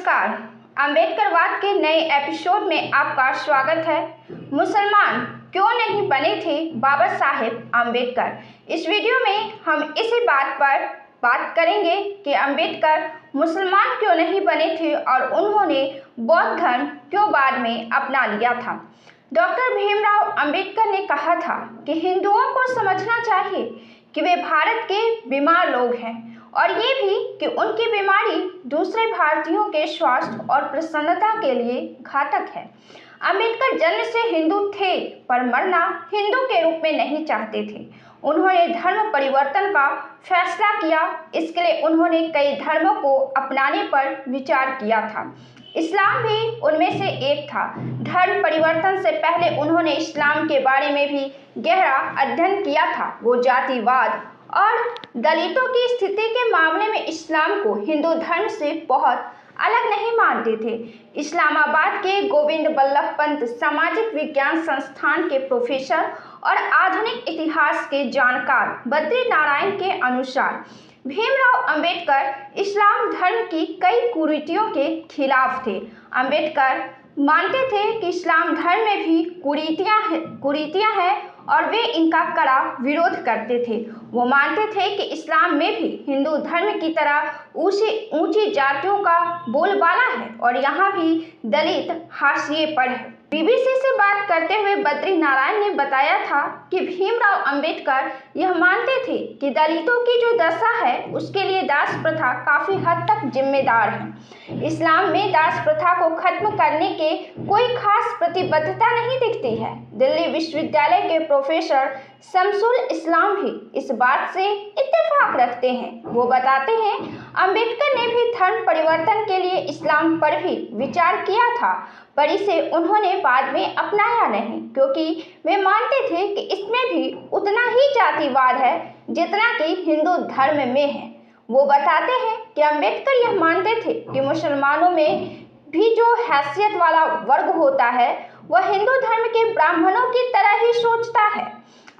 नमस्कार। अम्बेडकरवाद के नए एपिसोड में आपका स्वागत है। मुसलमान क्यों नहीं बने थे बाबा साहेब अम्बेडकर। इस वीडियो में हम इसी बात पर बात करेंगे कि अम्बेडकर मुसलमान क्यों नहीं बने थे और उन्होंने बौद्ध धर्म क्यों बाद में अपना लिया था। डॉक्टर भीमराव अम्बेडकर ने कहा था कि हिंदुओं को समझना चाहिए कि वे भारत के बीमार लोग हैं और ये भी कि उनकी बीमारी दूसरे भारतीयों के स्वास्थ्य और प्रसन्नता के लिए घातक है। अम्बेडकर जन्म से हिंदू थे पर मरना हिंदू के रूप में नहीं चाहते थे। उन्होंने धर्म परिवर्तन का फैसला किया, इसके लिए उन्होंने कई धर्मों को अपनाने पर विचार किया था। इस्लाम भी उनमें से एक था। धर्म परिवर्तन से पहले उन्होंने इस्लाम के बारे में भी गहरा अध्ययन किया था। वो जातिवाद और दलितों की स्थिति के मामले में इस्लाम को हिंदू धर्म से बहुत अलग नहीं मानते थे। इस्लामाबाद के गोविंद बल्लभ पंत सामाजिक विज्ञान संस्थान के प्रोफेसर और आधुनिक इतिहास के जानकार बद्री नारायण के अनुसार भीमराव अम्बेडकर इस्लाम धर्म की कई कुरीतियों के खिलाफ थे। अम्बेडकर मानते थे कि इस्लाम धर्म में भी कुरीतियां हैं और वे इनका कड़ा विरोध करते थे। वो मानते थे कि इस्लाम में भी हिंदू धर्म की तरह ऊंची जातियों का बोलबाला है और यहाँ भी दलित हाशिए पर है। बीबीसी से बात करते हुए बद्री नारायण ने बताया था कि भीमराव अम्बेडकर यह मानते थे कि दलितों की जो दशा है उसके लिए दास प्रथा काफी हद तक जिम्मेदार है। इस्लाम में दास प्रथा को खत्म करने के कोई खास प्रतिबद्धता नहीं दिखती है। दिल्ली विश्वविद्यालय के प्रोफेसर शमसुल इस्लाम भी इस बात से इत्तेफाक रखते हैं। वो बताते हैं अम्बेडकर ने भी धर्म परिवर्तन के लिए इस्लाम पर भी विचार किया था, पर इसे उन्होंने बाद में अपनाया नहीं क्योंकि वे मानते थे कि इसमें भी उतना ही जातिवाद है जितना कि हिंदू धर्म में है। वो बताते हैं कि अम्बेडकर यह मानते थे कि मुसलमानों में भी जो हैसियत वाला वर्ग होता है वह हिंदू धर्म के ब्राह्मणों की तरह ही सोचता है।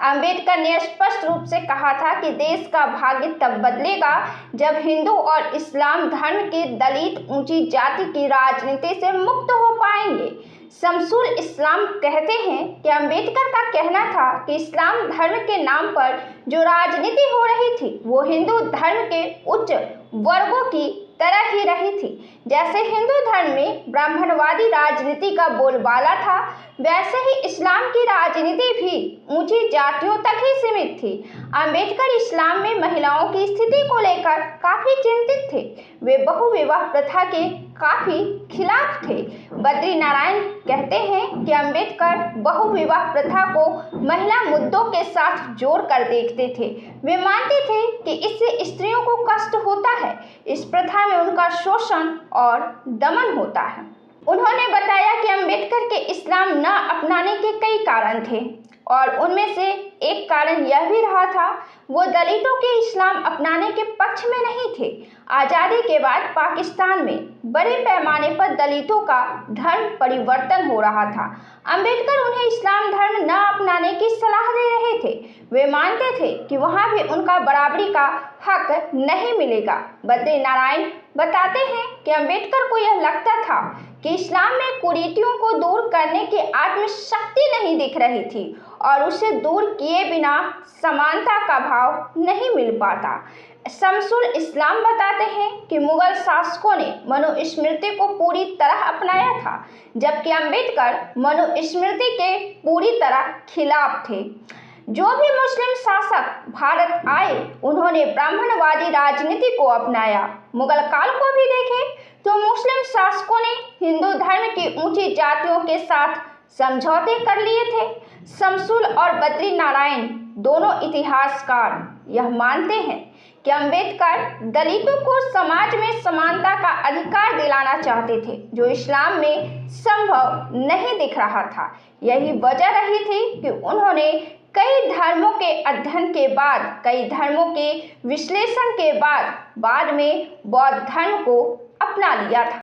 अम्बेडकर ने स्पष्ट रूप से कहा था कि देश का भाग्य तब बदलेगा जब हिंदू और इस्लाम धर्म के दलित ऊंची जाति की राजनीति से मुक्त हो पाएंगे। शमसुल इस्लाम कहते हैं कि अम्बेडकर का कहना था कि इस्लाम धर्म के नाम पर जो राजनीति हो रही थी वो हिंदू धर्म के उच्च वर्गों की तरह ही रही थी। जैसे हिंदू धर्म में ब्राह्मणवादी राजनीति का बोलबाला था, वैसे ही इस्लाम की राजनीति भी ऊंची जातियों तक ही सीमित थी। अम्बेडकर इस्लाम में महिलाओं की स्थिति को लेकर काफी चिंतित थे। वे बहुविवाह प्रथा के काफी खिलाफ थे। बद्री नारायण कहते हैं कि अम्बेडकर बहुविवाह प्रथा को महिला मुद्दों के साथ जोड़कर देखते थे। वे मानते थे कि इससे स्त्रियों को कष्ट होता है, इस प्रथा में उनका शोषण और दमन होता है। उन्होंने बताया कि अम्बेडकर के इस्लाम न अपनाने के कई कारण थे और उनमें से एक कारण यह भी रहा था वो दलितों के इस्लाम अपनाने के पक्ष में नहीं थे। आज़ादी के बाद पाकिस्तान में बड़े पैमाने पर दलितों का धर्म परिवर्तन हो रहा था। अम्बेडकर उन्हें इस्लाम धर्म न अपनाने की सलाह दे रहे थे। वे मानते थे कि वहाँ भी उनका बराबरी का हक नहीं मिलेगा। बद्री नारायण बताते हैं कि अम्बेडकर को यह लगता था कि इस्लाम में कुरीतियों को दूर करने की आत्मशक्ति नहीं दिख रही थी और उसे दूर किए बिना समानता का भाव नहीं मिल पाता। शमसुल इस्लाम बताते हैं कि मुगल शासकों ने मनुस्मृति को पूरी तरह अपनाया था, जबकि अम्बेडकर मनुस्मृति के पूरी तरह खिलाफ थे। जो भी मुस्लिम शासक भारत आए उन्होंने ब्राह्मणवादी राजनीति को अपनाया। मुगल काल को भी देखें तो मुस्लिम शासकों ने हिंदू धर्म की ऊंची जातियों के साथ समझौते कर लिए थे। शमसुल और बद्री नारायण दोनों इतिहासकार यह मानते हैं कि अम्बेडकर दलितों को समाज में समानता का अधिकार दिलाना चाहते थे, जो इस्लाम में संभव नहीं दिख रहा था। यही वजह रही थी कि उन्होंने कई धर्मों के अध्ययन के बाद, कई धर्मों के विश्लेषण के बाद में बौद्ध धर्म को अपना लिया था।